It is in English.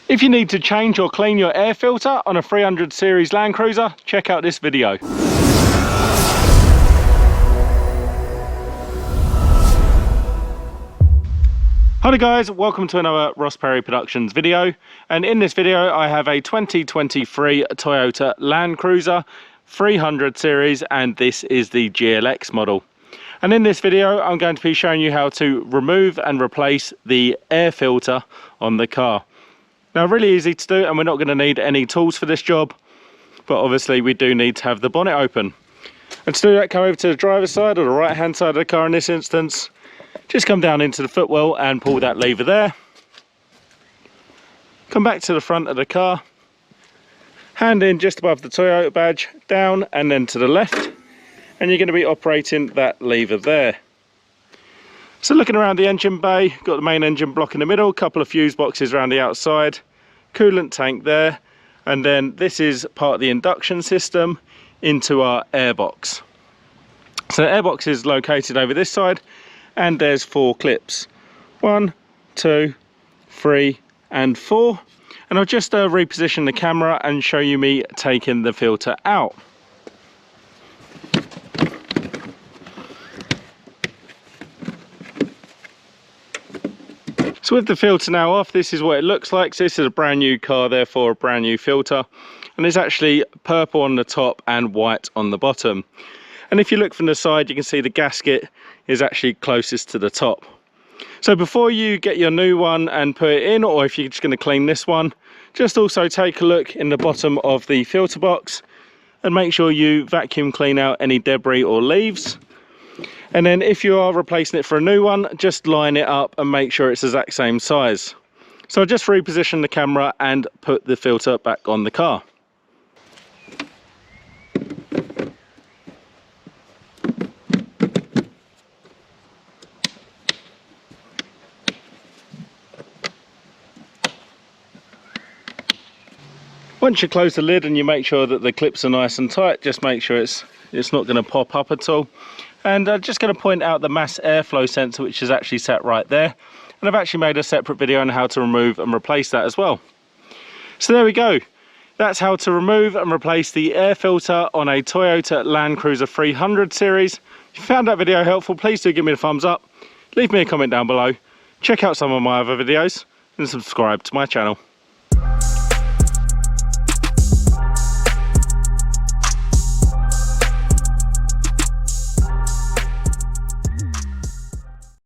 If you need to change or clean your air filter on a 300 series Land Cruiser, check out this video. Hi guys, welcome to another Ross Perry Productions video, and in this video I have a 2023 Toyota Land Cruiser 300 series, and this is the GLX model. And in this video I'm going to be showing you how to remove and replace the air filter on the car. Now, really easy to do, and we're not going to need any tools for this job, but obviously we do need to have the bonnet open. And to do that, come over to the driver's side or the right hand side of the car in this instance. Just come down into the footwell and pull that lever there. Come back to the front of the car, hand in just above the Toyota badge, down and then to the left, and you're going to be operating that lever there. So looking around the engine bay, got the main engine block in the middle, a couple of fuse boxes around the outside, coolant tank there, and then this is part of the induction system into our airbox. So the airbox is located over this side, and there's 4 clips. 1, 2, 3 and 4. And I'll just reposition the camera and show you me taking the filter out. So with the filter now off, this is what it looks like. So this is a brand new car, therefore a brand new filter, and it's actually purple on the top and white on the bottom. And if you look from the side, you can see the gasket is actually closest to the top. So before you get your new one and put it in, or if you're just going to clean this one, just also take a look in the bottom of the filter box and make sure you vacuum clean out any debris or leaves. And then if you are replacing it for a new one, just line it up and make sure it's the exact same size. So I'll just reposition the camera and put the filter back on the car. Once you close the lid and you make sure that the clips are nice and tight, just make sure it's not going to pop up at all. And I'm just going to point out the mass airflow sensor, which is actually set right there. And I've actually made a separate video on how to remove and replace that as well. So there we go. That's how to remove and replace the air filter on a Toyota Land Cruiser 300 series. If you found that video helpful, please do give me a thumbs up. Leave me a comment down below. Check out some of my other videos and subscribe to my channel.